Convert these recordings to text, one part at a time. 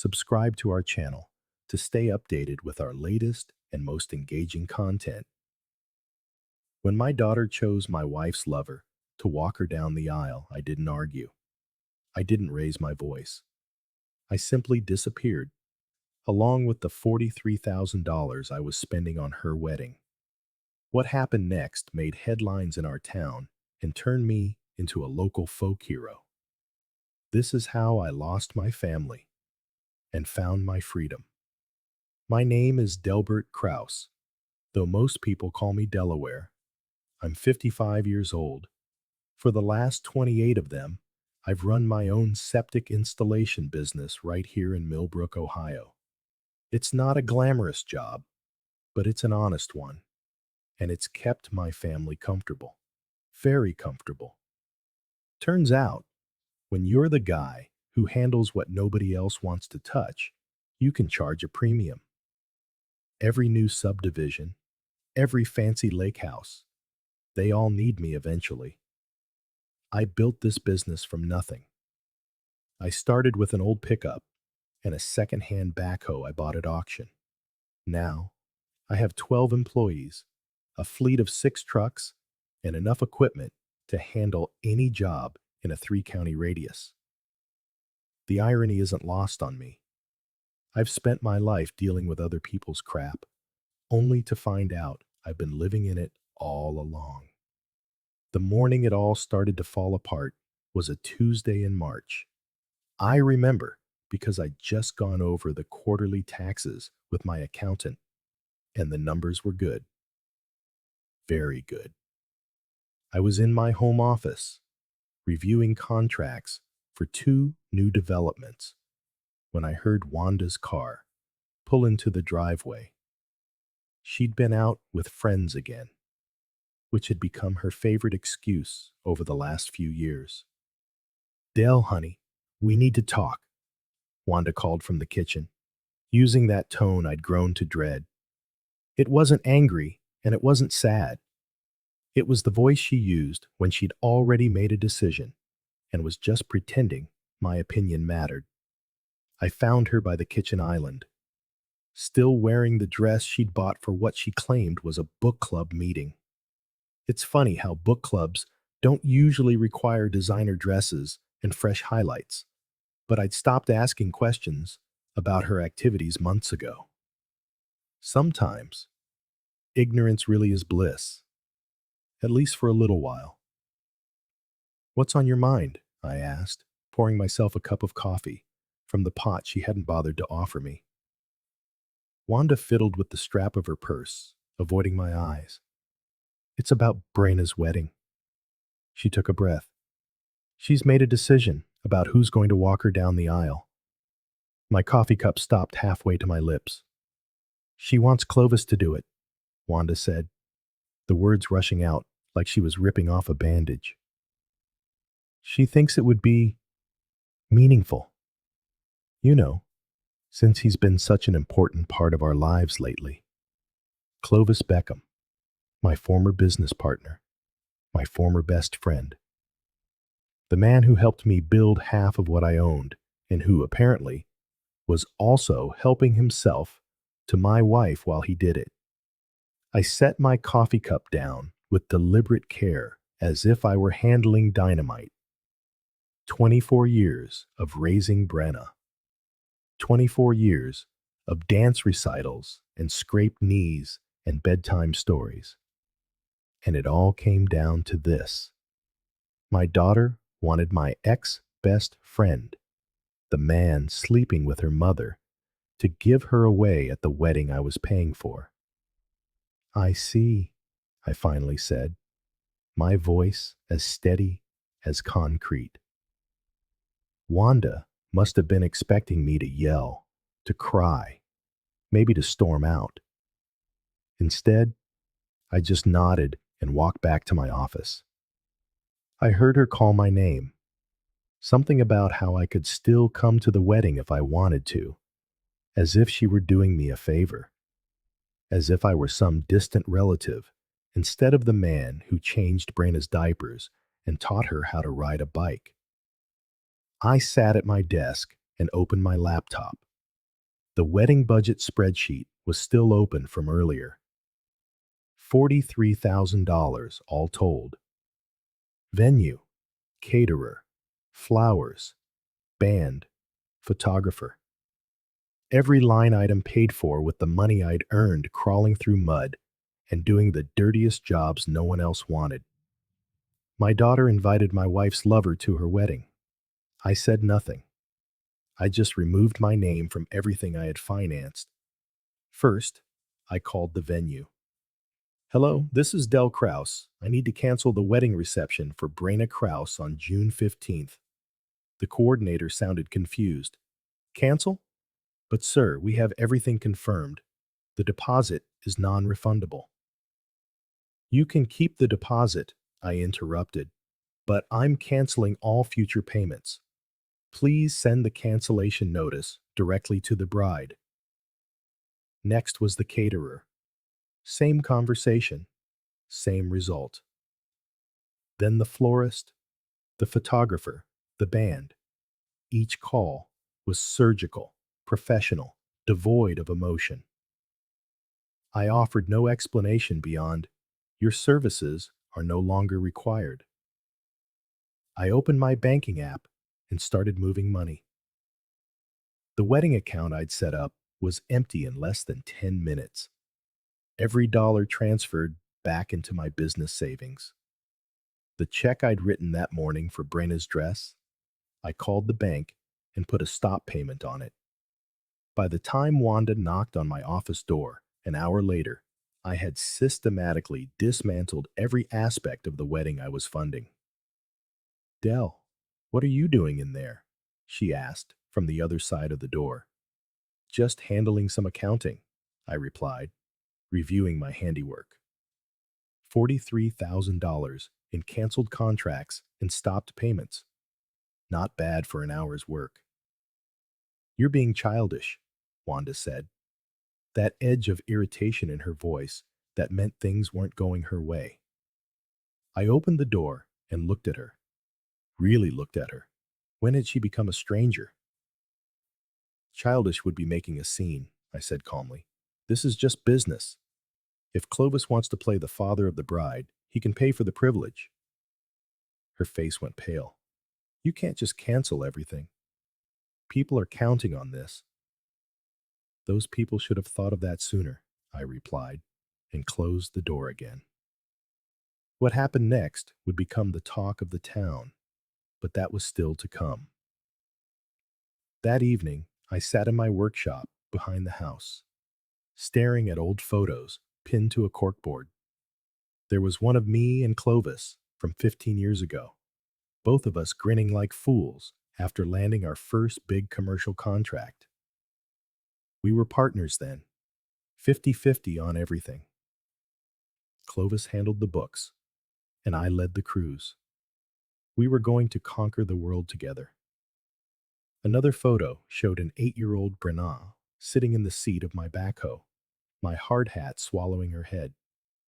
subscribe to our channel to stay updated with our latest and most engaging content. When my daughter chose my wife's lover to walk her down the aisle, I didn't argue. I didn't raise my voice. I simply disappeared, along with the $43,000 I was spending on her wedding. What happened next made headlines in our town and turned me into a local folk hero. This is how I lost my family and found my freedom. My name is Delbert Krauss, though most people call me Delaware. I'm 55 years old. For the last 28 of them, I've run my own septic installation business right here in Millbrook, Ohio. It's not a glamorous job, but it's an honest one, and it's kept my family comfortable. Very comfortable. Turns out, when you're the guy who handles what nobody else wants to touch, you can charge a premium. Every new subdivision, every fancy lake house, they all need me eventually. I built this business from nothing. I started with an old pickup and a second-hand backhoe I bought at auction. Now, I have 12 employees, a fleet of 6 trucks, and enough equipment to handle any job in a 3-county radius. The irony isn't lost on me. I've spent my life dealing with other people's crap, only to find out I've been living in it all along. The morning it all started to fall apart was a Tuesday in March. I remember because I'd just gone over the quarterly taxes with my accountant, and the numbers were good. Very good. I was in my home office, reviewing contracts for 2 new developments, when I heard Wanda's car pull into the driveway. She'd been out with friends again, which had become her favorite excuse over the last few years. "Del, honey, we need to talk," Wanda called from the kitchen, using that tone I'd grown to dread. It wasn't angry, and it wasn't sad. It was the voice she used when she'd already made a decision and was just pretending my opinion mattered. I found her by the kitchen island, still wearing the dress she'd bought for what she claimed was a book club meeting. It's funny how book clubs don't usually require designer dresses and fresh highlights, but I'd stopped asking questions about her activities months ago. Sometimes, ignorance really is bliss, at least for a little while. "What's on your mind?" I asked, pouring myself a cup of coffee from the pot she hadn't bothered to offer me. Wanda fiddled with the strap of her purse, avoiding my eyes. "It's about Brena's wedding." She took a breath. "She's made a decision about who's going to walk her down the aisle." My coffee cup stopped halfway to my lips. "She wants Clovis to do it," Wanda said, the words rushing out like she was ripping off a bandage. "She thinks it would be meaningful. You know, since he's been such an important part of our lives lately." Clovis Beckham, my former business partner, my former best friend. The man who helped me build half of what I owned, and who, apparently, was also helping himself to my wife while he did it. I set my coffee cup down with deliberate care, as if I were handling dynamite. 24 years of raising Brena. 24 years of dance recitals and scraped knees and bedtime stories. And it all came down to this. My daughter wanted my ex-best friend, the man sleeping with her mother, to give her away at the wedding I was paying for. "I see," I finally said, my voice as steady as concrete. Wanda must have been expecting me to yell, to cry, maybe to storm out. Instead, I just nodded and walked back to my office. I heard her call my name, something about how I could still come to the wedding if I wanted to, as if she were doing me a favor, as if I were some distant relative instead of the man who changed Brena's diapers and taught her how to ride a bike. I sat at my desk and opened my laptop, The wedding budget spreadsheet was still open from earlier. $43,000 all told. Venue, caterer, flowers, band, photographer. Every line item paid for with the money I'd earned crawling through mud and doing the dirtiest jobs no one else wanted. My daughter invited my wife's lover to her wedding. I said nothing. I just removed my name from everything I had financed. First, I called the venue. Hello, this is Del Krauss. I need to cancel the wedding reception for Brena Krauss on June 15th. The coordinator sounded confused. Cancel? But sir, we have everything confirmed. The deposit is non-refundable. You can keep the deposit, I interrupted, but I'm canceling all future payments. Please send the cancellation notice directly to the bride. Next was the caterer. Same conversation, same result. Then the florist, the photographer, the band. Each call was surgical, professional, devoid of emotion. I offered no explanation beyond, your services are no longer required. I opened my banking app and started moving money. The wedding account I'd set up was empty in less than 10 minutes. Every dollar transferred back into my business savings. The check I'd written that morning for Brena's dress, I called the bank and put a stop payment on it. By the time Wanda knocked on my office door an hour later, I had systematically dismantled every aspect of the wedding I was funding. Del, what are you doing in there? She asked from the other side of the door. Just handling some accounting, I replied, reviewing my handiwork. $43,000 in canceled contracts and stopped payments. Not bad for an hour's work. You're being childish, Wanda said. That edge of irritation in her voice that meant things weren't going her way. I opened the door and looked at her. Really looked at her. When had she become a stranger? Childish would be making a scene, I said calmly. This is just business. If Clovis wants to play the father of the bride, he can pay for the privilege. Her face went pale. You can't just cancel everything. People are counting on this. Those people should have thought of that sooner, I replied, and closed the door again. What happened next would become the talk of the town, but that was still to come. That evening, I sat in my workshop behind the house, staring at old photos pinned to a corkboard. There was one of me and Clovis from 15 years ago, both of us grinning like fools after landing our first big commercial contract. We were partners then, 50-50 on everything. Clovis handled the books, and I led the cruise. We were going to conquer the world together. Another photo showed an 8-year-old Brena sitting in the seat of my backhoe, my hard hat swallowing her head.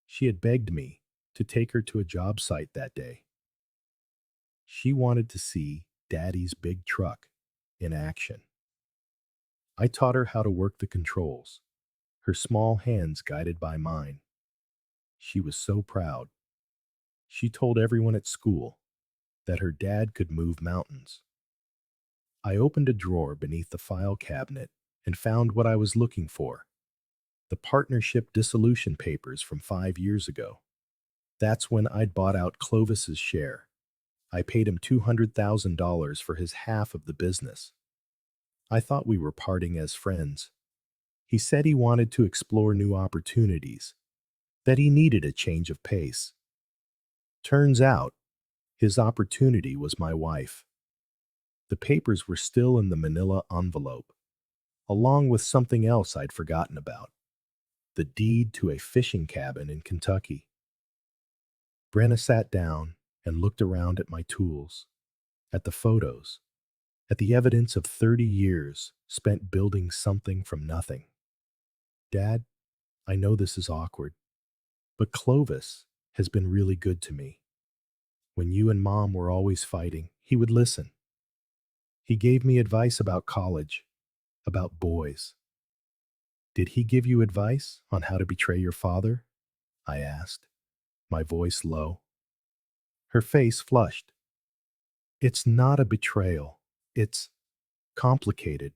She had begged me to take her to a job site that day. She wanted to see Daddy's big truck in action. I taught her how to work the controls, her small hands guided by mine. She was so proud. She told everyone at school that her dad could move mountains. I opened a drawer beneath the file cabinet and found what I was looking for, the partnership dissolution papers from 5 years ago. That's when I'd bought out Clovis's share. I paid him $200,000 for his half of the business. I thought we were parting as friends. He said he wanted to explore new opportunities, that he needed a change of pace. Turns out, his opportunity was my wife. The papers were still in the manila envelope, along with something else I'd forgotten about, the deed to a fishing cabin in Kentucky. Brena sat down and looked around at my tools, at the photos, at the evidence of 30 years spent building something from nothing. Dad, I know this is awkward, but Clovis has been really good to me. When you and Mom were always fighting, he would listen. He gave me advice about college, about boys. Did he give you advice on how to betray your father? I asked, my voice low. Her face flushed. It's not a betrayal. It's complicated.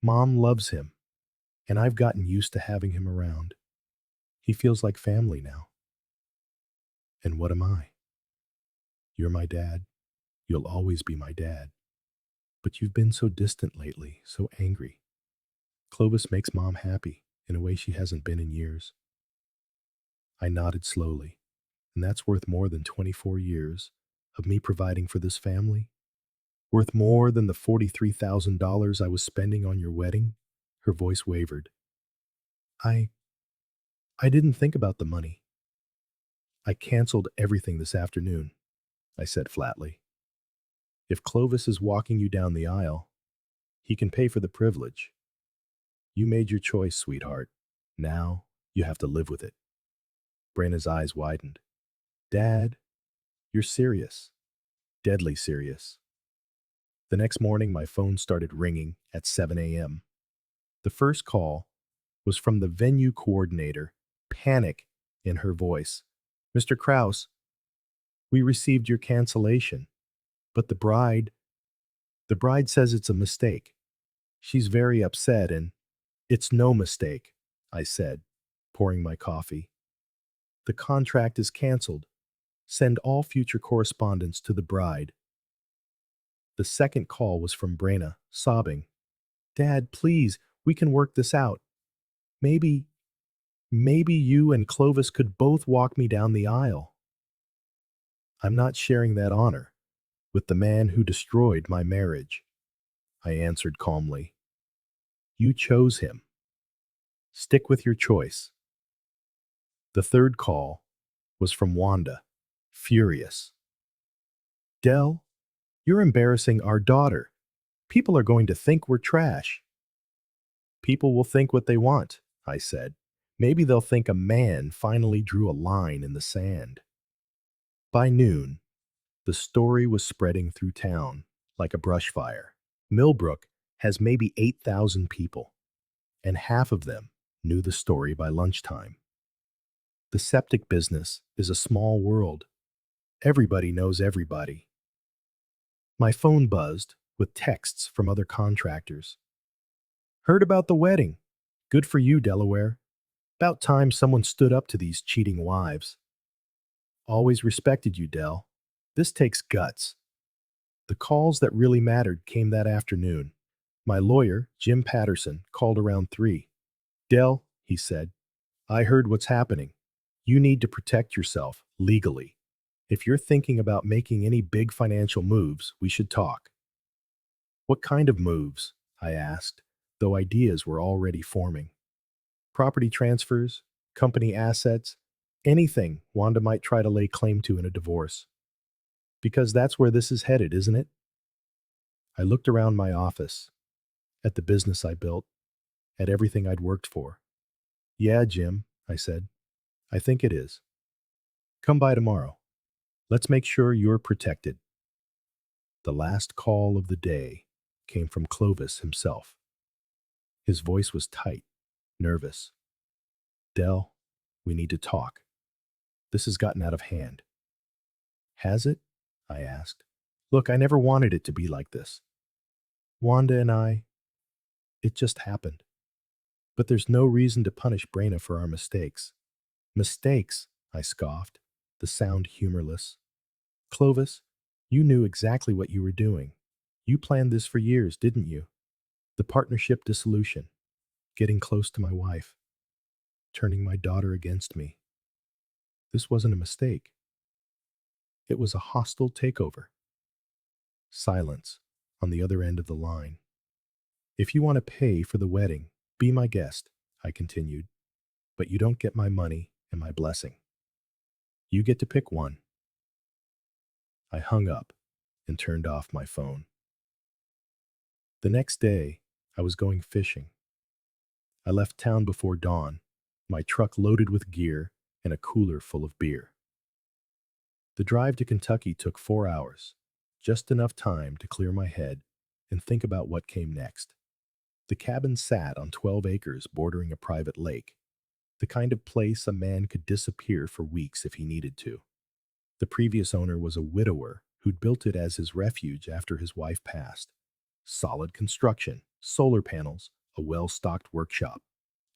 Mom loves him, and I've gotten used to having him around. He feels like family now. And what am I? You're my dad. You'll always be my dad. But you've been so distant lately, so angry. Clovis makes Mom happy in a way she hasn't been in years. I nodded slowly, and that's worth more than 24 years of me providing for this family? Worth more than the $43,000 I was spending on your wedding? Her voice wavered. I I didn't think about the money. I canceled everything this afternoon, I said flatly. If Clovis is walking you down the aisle, he can pay for the privilege. You made your choice, sweetheart. Now you have to live with it. Brena's eyes widened. Dad, you're serious. Deadly serious. The next morning, my phone started ringing at 7 a.m. The first call was from the venue coordinator, panic in her voice. Mr. Krauss, we received your cancellation, but the bride says it's a mistake. She's very upset and it's no mistake, I said, pouring my coffee. The contract is canceled. Send all future correspondence to the bride. The second call was from Brena, sobbing. Dad, please, we can work this out. Maybe you and Clovis could both walk me down the aisle. I'm not sharing that honor with the man who destroyed my marriage, I answered calmly. You chose him. Stick with your choice. The third call was from Wanda, furious. Del, you're embarrassing our daughter. People are going to think we're trash. People will think what they want, I said. Maybe they'll think a man finally drew a line in the sand. By noon, the story was spreading through town like a brush fire. Millbrook has maybe 8,000 people, and half of them knew the story by lunchtime. The septic business is a small world. Everybody knows everybody. My phone buzzed with texts from other contractors. Heard about the wedding. Good for you, Delaware. About time someone stood up to these cheating wives. Always respected you, Del. This takes guts. The calls that really mattered came that afternoon. My lawyer, Jim Patterson, called around 3. Del, he said, I heard what's happening. You need to protect yourself legally. If you're thinking about making any big financial moves, we should talk. What kind of moves? I asked, though ideas were already forming. Property transfers, company assets, anything Wanda might try to lay claim to in a divorce. Because that's where this is headed, isn't it? I looked around my office, at the business I built, at everything I'd worked for. Yeah, Jim, I said. I think it is. Come by tomorrow. Let's make sure you're protected. The last call of the day came from Clovis himself. His voice was tight, nervous. Del, we need to talk. This has gotten out of hand. Has it? I asked. Look, I never wanted it to be like this. Wanda and I, it just happened. But there's no reason to punish Brena for our mistakes. Mistakes, I scoffed, the sound humorless. Clovis, you knew exactly what you were doing. You planned this for years, didn't you? The partnership dissolution, getting close to my wife, turning my daughter against me. This wasn't a mistake. It was a hostile takeover. Silence on the other end of the line. If you want to pay for the wedding, be my guest, I continued. But you don't get my money and my blessing. You get to pick one. I hung up and turned off my phone. The next day, I was going fishing. I left town before dawn, my truck loaded with gear and a cooler full of beer. The drive to Kentucky took 4 hours, just enough time to clear my head and think about what came next. The cabin sat on 12 acres bordering a private lake, the kind of place a man could disappear for weeks if he needed to. The previous owner was a widower who'd built it as his refuge after his wife passed. Solid construction, solar panels, a well-stocked workshop,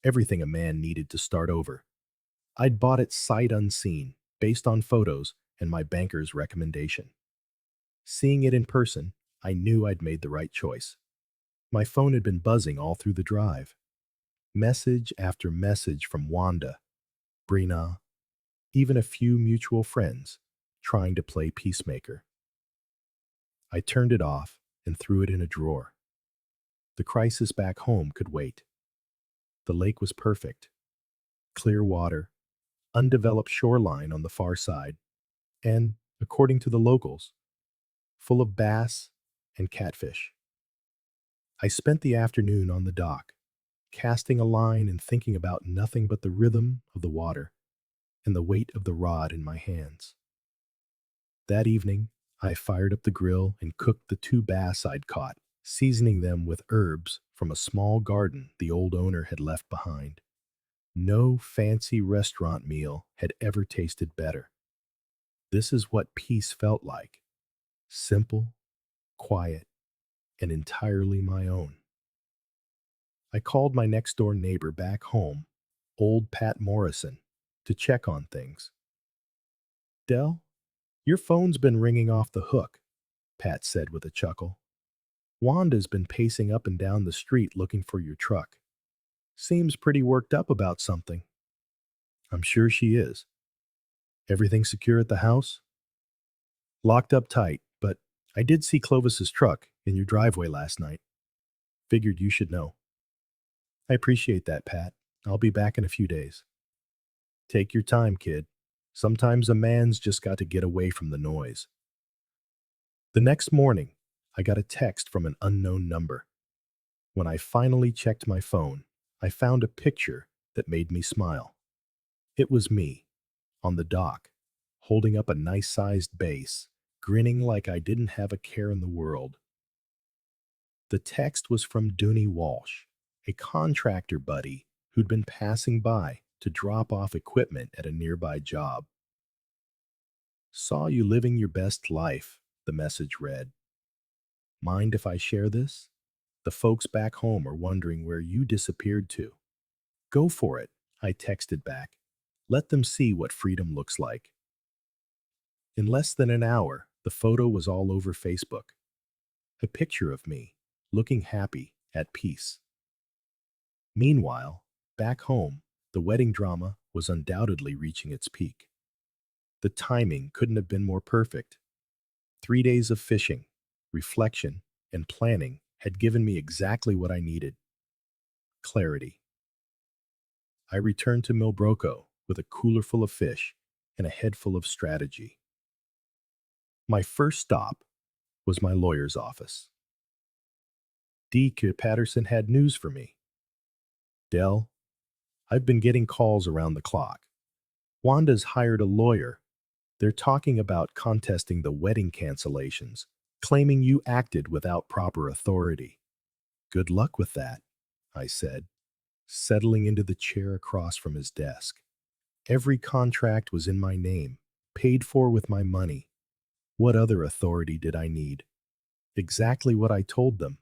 everything a man needed to start over. I'd bought it sight unseen, based on photos and my banker's recommendation. Seeing it in person, I knew I'd made the right choice. My phone had been buzzing all through the drive. Message after message from Wanda, Brena, even a few mutual friends, trying to play peacemaker. I turned it off and threw it in a drawer. The crisis back home could wait. The lake was perfect. Clear water, undeveloped shoreline on the far side, and, according to the locals, full of bass and catfish. I spent the afternoon on the dock, casting a line and thinking about nothing but the rhythm of the water and the weight of the rod in my hands. That evening, I fired up the grill and cooked the 2 bass I'd caught, seasoning them with herbs from a small garden the old owner had left behind. No fancy restaurant meal had ever tasted better. This is what peace felt like: simple, quiet, and entirely my own. I called my next door neighbor back home, old Pat Morrison, to check on things. "Del, your phone's been ringing off the hook," Pat said with a chuckle. "Wanda's been pacing up and down the street looking for your truck. Seems pretty worked up about something." "I'm sure she is. Everything secure at the house?" "Locked up tight, but I did see Clovis's truck in your driveway last night. Figured you should know." "I appreciate that, Pat. I'll be back in a few days." "Take your time, kid. Sometimes a man's just got to get away from the noise." The next morning, I got a text from an unknown number. When I finally checked my phone, I found a picture that made me smile. It was me, on the dock, holding up a nice-sized bass, grinning like I didn't have a care in the world. The text was from Dooney Walsh, a contractor buddy who'd been passing by to drop off equipment at a nearby job. "Saw you living your best life," the message read. "Mind if I share this? The folks back home are wondering where you disappeared to." "Go for it," I texted back. "Let them see what freedom looks like." In less than an hour, the photo was all over Facebook. A picture of me, looking happy, at peace. Meanwhile, back home, the wedding drama was undoubtedly reaching its peak. The timing couldn't have been more perfect. 3 days of fishing, reflection, and planning had given me exactly what I needed: clarity. I returned to Milbroco with a cooler full of fish and a head full of strategy. My first stop was my lawyer's office. D.K. Patterson had news for me. "Del, I've been getting calls around the clock. Wanda's hired a lawyer. They're talking about contesting the wedding cancellations, claiming you acted without proper authority." "Good luck with that," I said, settling into the chair across from his desk. Every contract was in my name, paid for with my money. What other authority did I need? Exactly what I told them.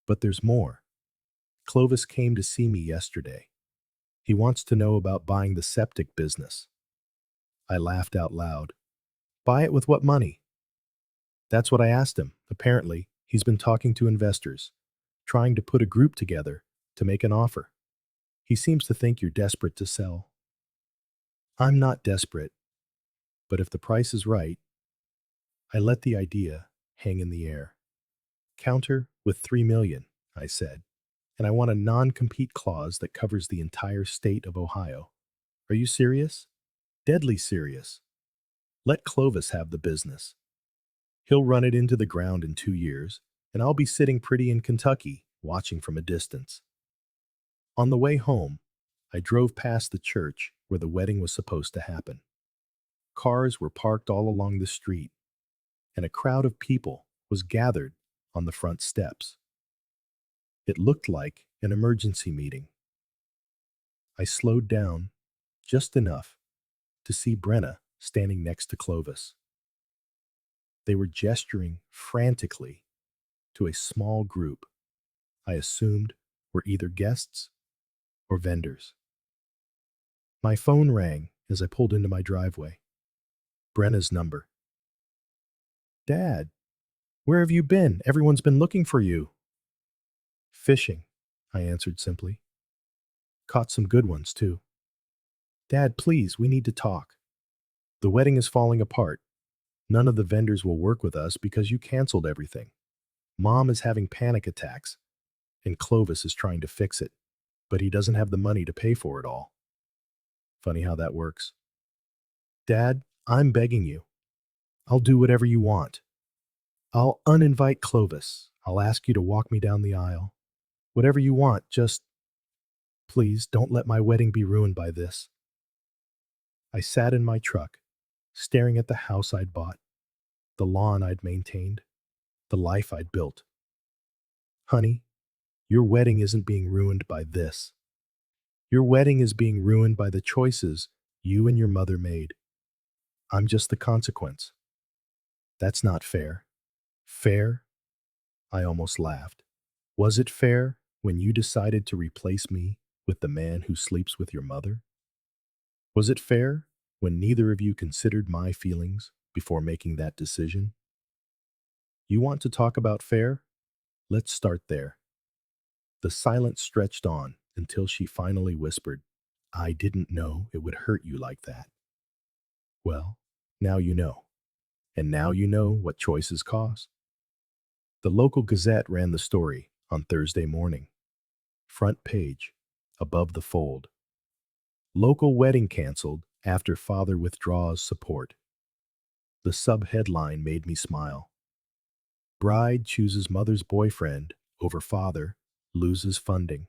But there's more. Clovis came to see me yesterday. He wants to know about buying the septic business. I laughed out loud. "Buy it with what money?" "That's what I asked him. Apparently, he's been talking to investors, trying to put a group together to make an offer. He seems to think you're desperate to sell." "I'm not desperate, but if the price is right." I let the idea hang in the air. "Counter with 3 million," I said, "and I want a non-compete clause that covers the entire state of Ohio." "Are you serious?" "Deadly serious. Let Clovis have the business. He'll run it into the ground in 2 years, and I'll be sitting pretty in Kentucky, watching from a distance." On the way home, I drove past the church where the wedding was supposed to happen. Cars were parked all along the street, and a crowd of people was gathered on the front steps. It looked like an emergency meeting. I slowed down just enough to see Brena standing next to Clovis. They were gesturing frantically to a small group I assumed were either guests or vendors. My phone rang as I pulled into my driveway. Brena's number. Dad, where have you been? Everyone's been looking for you. Fishing, I answered simply. Caught some good ones, too. Dad, please, we need to talk. The wedding is falling apart. None of the vendors will work with us because you canceled everything. Mom is having panic attacks, and Clovis is trying to fix it, but he doesn't have the money to pay for it all. Funny how that works. Dad, I'm begging you. I'll do whatever you want. I'll uninvite Clovis. I'll ask you to walk me down the aisle. Whatever you want, just please don't let my wedding be ruined by this. I sat in my truck, staring at the house I'd bought, the lawn I'd maintained, the life I'd built. Honey, your wedding isn't being ruined by this. Your wedding is being ruined by the choices you and your mother made. I'm just the consequence. That's not fair. Fair? I almost laughed. Was it fair when you decided to replace me with the man who sleeps with your mother? Was it fair when neither of you considered my feelings before making that decision? You want to talk about fair? Let's start there. The silence stretched on until she finally whispered, I didn't know it would hurt you like that. Well, now you know. And now you know what choices cost. The local Gazette ran the story on Thursday morning. Front page, above the fold. Local wedding canceled after father withdraws support. The sub-headline made me smile. Bride chooses mother's boyfriend over father, loses funding.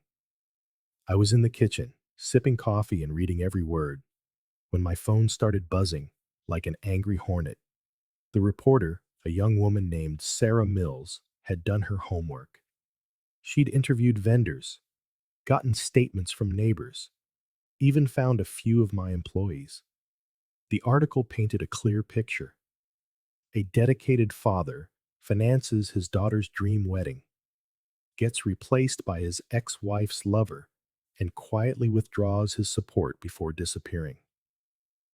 I was in the kitchen, sipping coffee and reading every word, when my phone started buzzing like an angry hornet. The reporter, a young woman named Sarah Mills, had done her homework. She'd interviewed vendors, gotten statements from neighbors, even found a few of my employees. The article painted a clear picture. A dedicated father finances his daughter's dream wedding, gets replaced by his ex-wife's lover, and quietly withdraws his support before disappearing.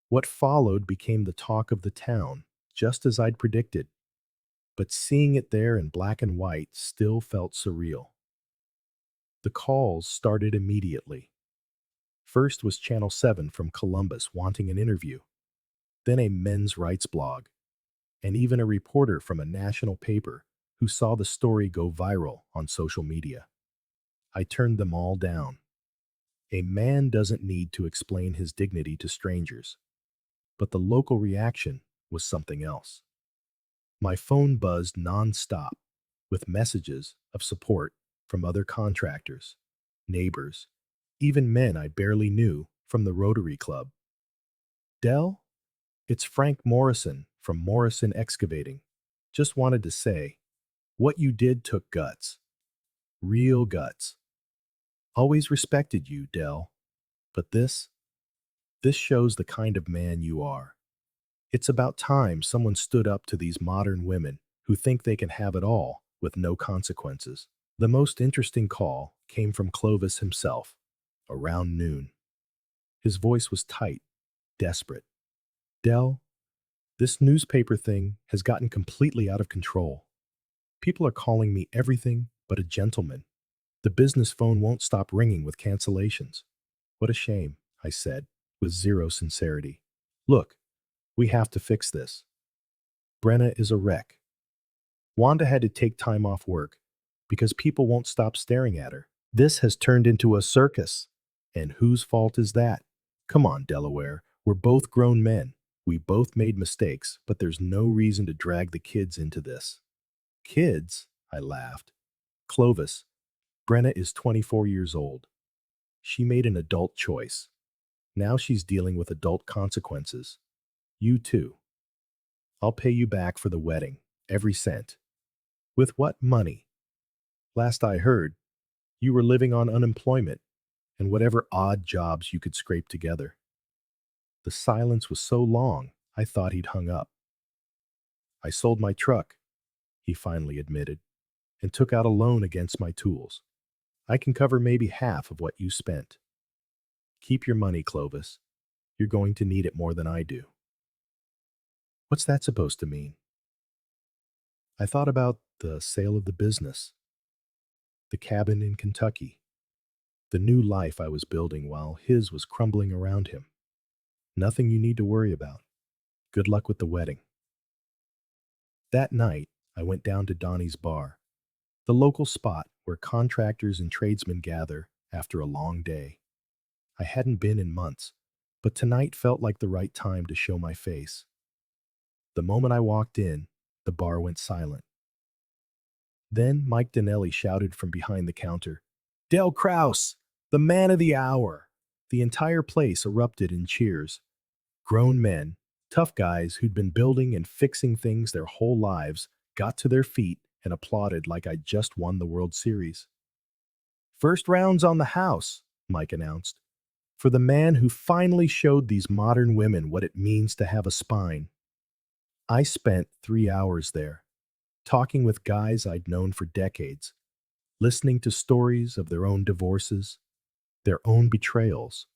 What followed became the talk of the town, just as I'd predicted. But seeing it there in black and white still felt surreal. The calls started immediately. First was Channel 7 from Columbus wanting an interview, then a men's rights blog, and even a reporter from a national paper who saw the story go viral on social media. I turned them all down. A man doesn't need to explain his dignity to strangers, but the local reaction was something else. My phone buzzed nonstop with messages of support from other contractors, neighbors, even men I barely knew from the Rotary Club. Del, it's Frank Morrison from Morrison Excavating. Just wanted to say, what you did took guts. Real guts. Always respected you, Del. But this shows the kind of man you are. It's about time someone stood up to these modern women who think they can have it all with no consequences. The most interesting call came from Clovis himself, around noon. His voice was tight, desperate. Del, this newspaper thing has gotten completely out of control. People are calling me everything but a gentleman. The business phone won't stop ringing with cancellations. What a shame, I said, with zero sincerity. Look, we have to fix this. Brena is a wreck. Wanda had to take time off work because people won't stop staring at her. This has turned into a circus. And whose fault is that? Come on, Delaware. We're both grown men. We both made mistakes, but there's no reason to drag the kids into this. Kids? I laughed. Clovis, Brena is 24 years old. She made an adult choice. Now she's dealing with adult consequences. You too. I'll pay you back for the wedding, every cent. With what money? Last I heard, You were living on unemployment and whatever odd jobs you could scrape together. The silence was so long, I thought he'd hung up. I sold my truck, he finally admitted, and took out a loan against my tools. I can cover maybe half of what you spent. Keep your money, Clovis. You're going to need it more than I do. What's that supposed to mean? I thought about the sale of the business, the cabin in Kentucky, the new life I was building while his was crumbling around him. Nothing you need to worry about. Good luck with the wedding. That night, I went down to Donnie's bar, the local spot where contractors and tradesmen gather after a long day. I hadn't been in months, but tonight felt like the right time to show my face. The moment I walked in, the bar went silent. Then Mike Donnelly shouted from behind the counter, "Del Krauss, the man of the hour!" The entire place erupted in cheers. Grown men, tough guys who'd been building and fixing things their whole lives, got to their feet and applauded like I'd just won the World Series. "First round's on the house," Mike announced, "for the man who finally showed these modern women what it means to have a spine." I spent 3 hours there, talking with guys I'd known for decades, listening to stories of their own divorces, their own betrayals,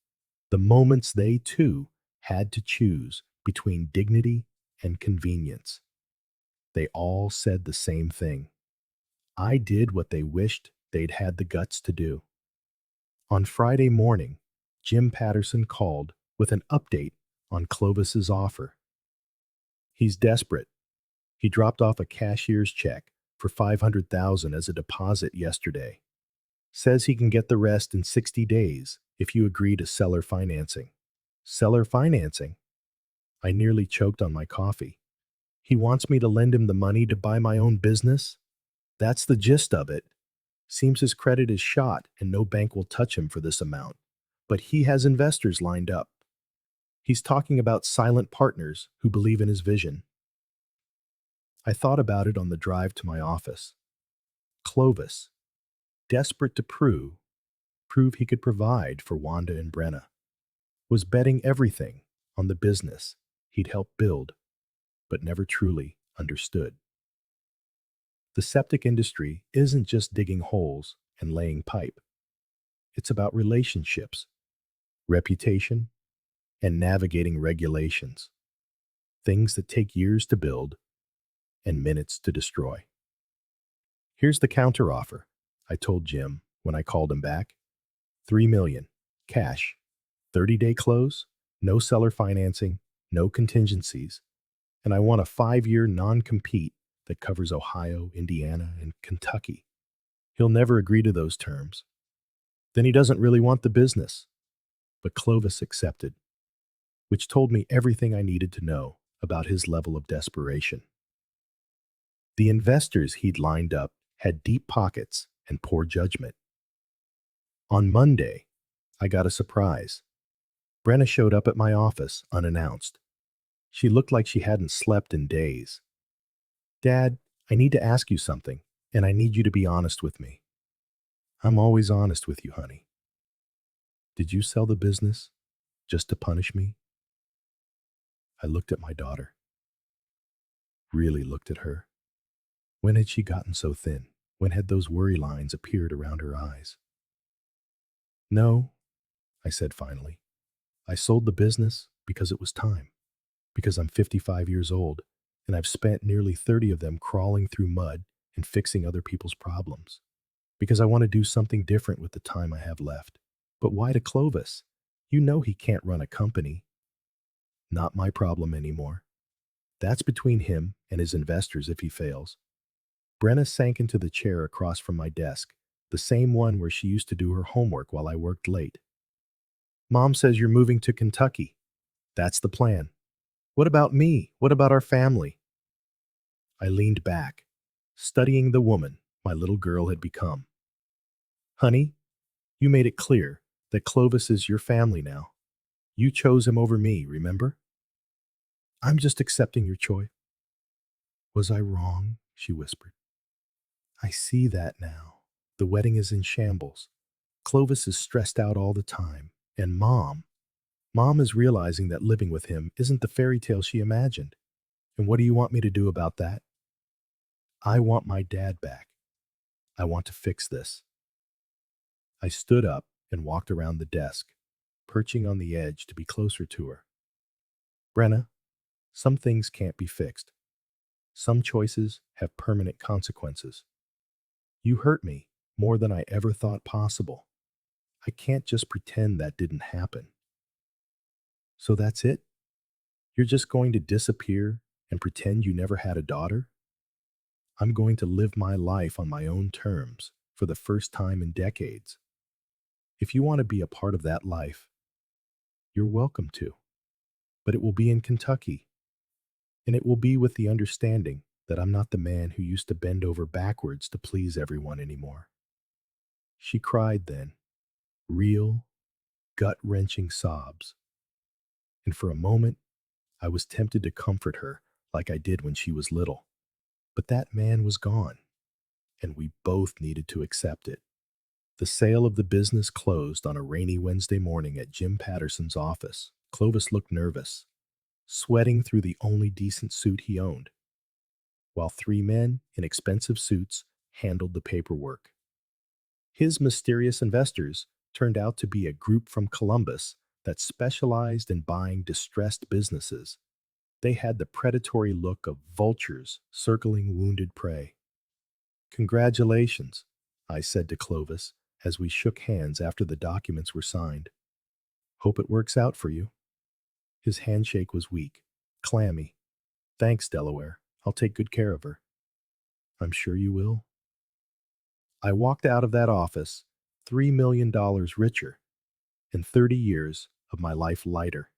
the moments they too had to choose between dignity and convenience. They all said the same thing. I did what they wished they'd had the guts to do. On Friday morning, Jim Patterson called with an update on Clovis's offer. He's desperate. He dropped off a cashier's check for $500,000 as a deposit yesterday. Says he can get the rest in 60 days if you agree to seller financing. Seller financing? I nearly choked on my coffee. He wants me to lend him the money to buy my own business? That's the gist of it. Seems his credit is shot and no bank will touch him for this amount. But he has investors lined up. He's talking about silent partners who believe in his vision. I thought about it on the drive to my office. Clovis, desperate to prove he could provide for Wanda and Brena, was betting everything on the business he'd helped build, but never truly understood. The septic industry isn't just digging holes and laying pipe. It's about relationships, reputation, and navigating regulations, things that take years to build and minutes to destroy. "Here's the counteroffer," I told Jim when I called him back. $3 million, cash, 30-day close, no seller financing, no contingencies, and I want a 5-year non-compete that covers Ohio, Indiana, and Kentucky. He'll never agree to those terms. Then he doesn't really want the business. But Clovis accepted, which told me everything I needed to know about his level of desperation. The investors he'd lined up had deep pockets and poor judgment. On Monday, I got a surprise. Brena showed up at my office unannounced. She looked like she hadn't slept in days. "Dad, I need to ask you something, and I need you to be honest with me." "I'm always honest with you, honey." "Did you sell the business just to punish me?" I looked at my daughter. Really looked at her. When had she gotten so thin? When had those worry lines appeared around her eyes? "No," I said finally. "I sold the business because it was time. Because I'm 55 years old, and I've spent nearly 30 of them crawling through mud and fixing other people's problems. Because I want to do something different with the time I have left. But why to Clovis? You know he can't run a company." "Not my problem anymore. That's between him and his investors if he fails." Brena sank into the chair across from my desk, the same one where she used to do her homework while I worked late. "Mom says you're moving to Kentucky. That's the plan. What about me? What about our family?" I leaned back, studying the woman my little girl had become. "Honey, you made it clear that Clovis is your family now. You chose him over me, remember?" "I'm just accepting your choice." "Was I wrong?" she whispered. "I see that now. The wedding is in shambles. Clovis is stressed out all the time. And Mom is realizing that living with him isn't the fairy tale she imagined. And what do you want me to do about that? I want my dad back. I want to fix this. I stood up and walked around the desk, perching on the edge to be closer to her. Brenna, some things can't be fixed. Some choices have permanent consequences. You hurt me more than I ever thought possible. I can't just pretend that didn't happen. So that's it? You're just going to disappear and pretend you never had a daughter? I'm going to live my life on my own terms for the first time in decades. If you want to be a part of that life, you're welcome to. But it will be in Kentucky, and it will be with the understanding that I'm not the man who used to bend over backwards to please everyone anymore. She cried then, real, gut-wrenching sobs. And for a moment, I was tempted to comfort her like I did when she was little. But that man was gone, and we both needed to accept it. The sale of the business closed on a rainy Wednesday morning at Jim Patterson's office. Clovis looked nervous, sweating through the only decent suit he owned, while three men in expensive suits handled the paperwork. His mysterious investors turned out to be a group from Columbus that specialized in buying distressed businesses. They had the predatory look of vultures circling wounded prey. Congratulations, I said to Clovis as we shook hands after the documents were signed. Hope it works out for you. His handshake was weak, clammy. Thanks, Delaware. I'll take good care of her. I'm sure you will. I walked out of that office $3 million richer and 30 years of my life lighter.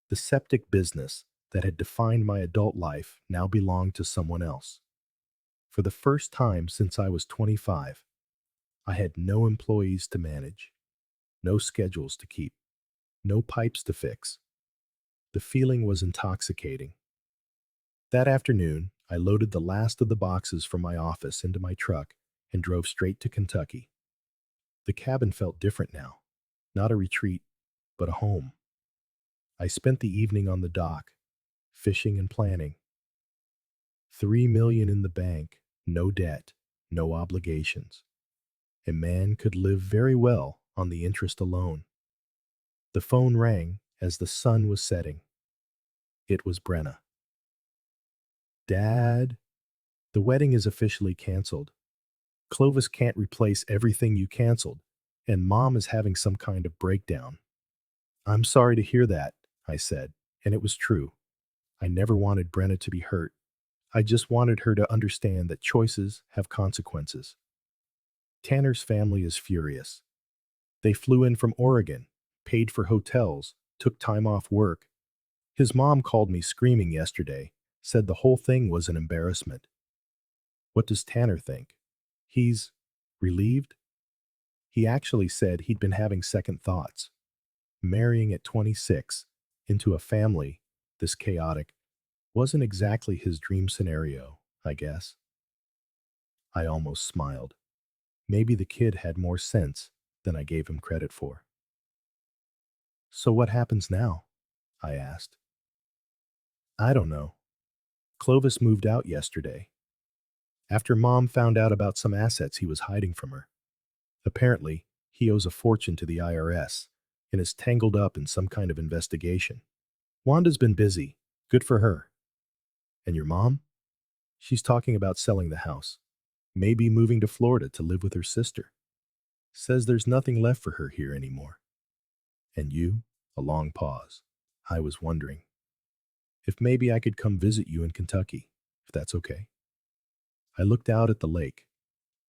The septic business that had defined my adult life now belonged to someone else. For the first time since I was 25, I had no employees to manage, no schedules to keep, no pipes to fix. The feeling was intoxicating. That afternoon, I loaded the last of the boxes from my office into my truck and drove straight to Kentucky. The cabin felt different now, not a retreat, but a home. I spent the evening on the dock, fishing and planning. $3 million in the bank, no debt, no obligations. A man could live very well on the interest alone. The phone rang as the sun was setting. It was Brena. Dad, the wedding is officially canceled. Clovis can't replace everything you canceled, and Mom is having some kind of breakdown. I'm sorry to hear that, I said, and it was true. I never wanted Brena to be hurt. I just wanted her to understand that choices have consequences. Tanner's family is furious. They flew in from Oregon, paid for hotels, took time off work. His mom called me screaming yesterday, said the whole thing was an embarrassment. What does Tanner think? He's relieved? He actually said he'd been having second thoughts. Marrying at 26 into a family this chaotic wasn't exactly his dream scenario, I guess. I almost smiled. Maybe the kid had more sense than I gave him credit for. So what happens now? I asked. I don't know. Clovis moved out yesterday, after Mom found out about some assets he was hiding from her. Apparently, he owes a fortune to the IRS and is tangled up in some kind of investigation. Wanda's been busy. Good for her. And your mom? She's talking about selling the house, maybe moving to Florida to live with her sister. Says there's nothing left for her here anymore. And you? A long pause. I was wondering if maybe I could come visit you in Kentucky, if that's okay. I looked out at the lake,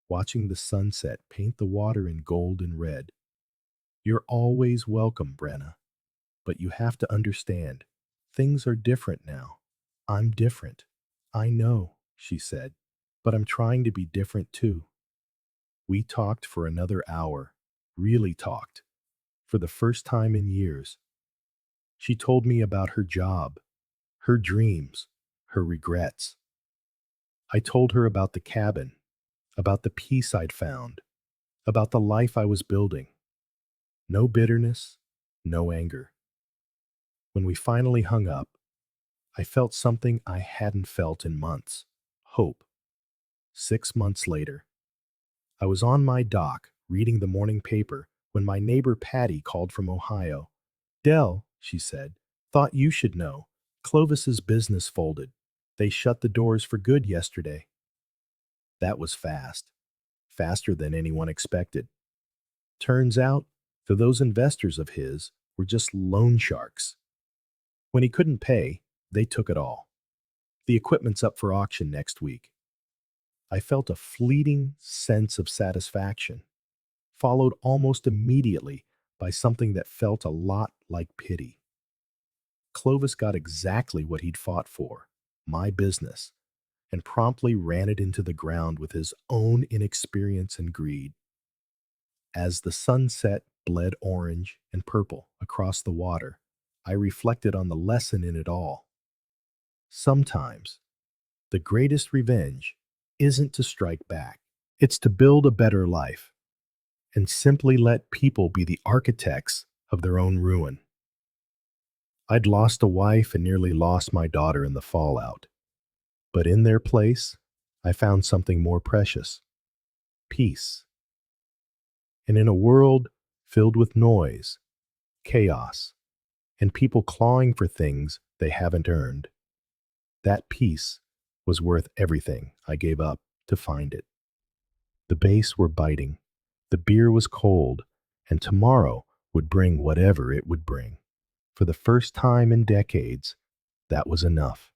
watching the sunset paint the water in gold and red. You're always welcome, Brena. But you have to understand, things are different now. I'm different. I know, she said, but I'm trying to be different too. We talked for another hour, really talked, for the first time in years. She told me about her job, her dreams, her regrets. I told her about the cabin, about the peace I'd found, about the life I was building. No bitterness, no anger. When we finally hung up, I felt something I hadn't felt in months: hope. 6 months later, I was on my dock reading the morning paper when my neighbor Patty called from Ohio. "Dell," she said, "thought you should know. Clovis's business folded. They shut the doors for good yesterday." That was fast, faster than anyone expected. Turns out, those investors of his were just loan sharks. When he couldn't pay, they took it all. The equipment's up for auction next week. I felt a fleeting sense of satisfaction, followed almost immediately by something that felt a lot like pity. Clovis got exactly what he'd fought for, my business, and promptly ran it into the ground with his own inexperience and greed. As the sunset bled orange and purple across the water, I reflected on the lesson in it all. Sometimes, the greatest revenge isn't to strike back, it's to build a better life and simply let people be the architects of their own ruin. I'd lost a wife and nearly lost my daughter in the fallout, but in their place, I found something more precious: peace. And in a world filled with noise, chaos, and people clawing for things they haven't earned, that peace was worth everything I gave up to find it. The bass were biting, the beer was cold, and tomorrow would bring whatever it would bring. For the first time in decades, that was enough.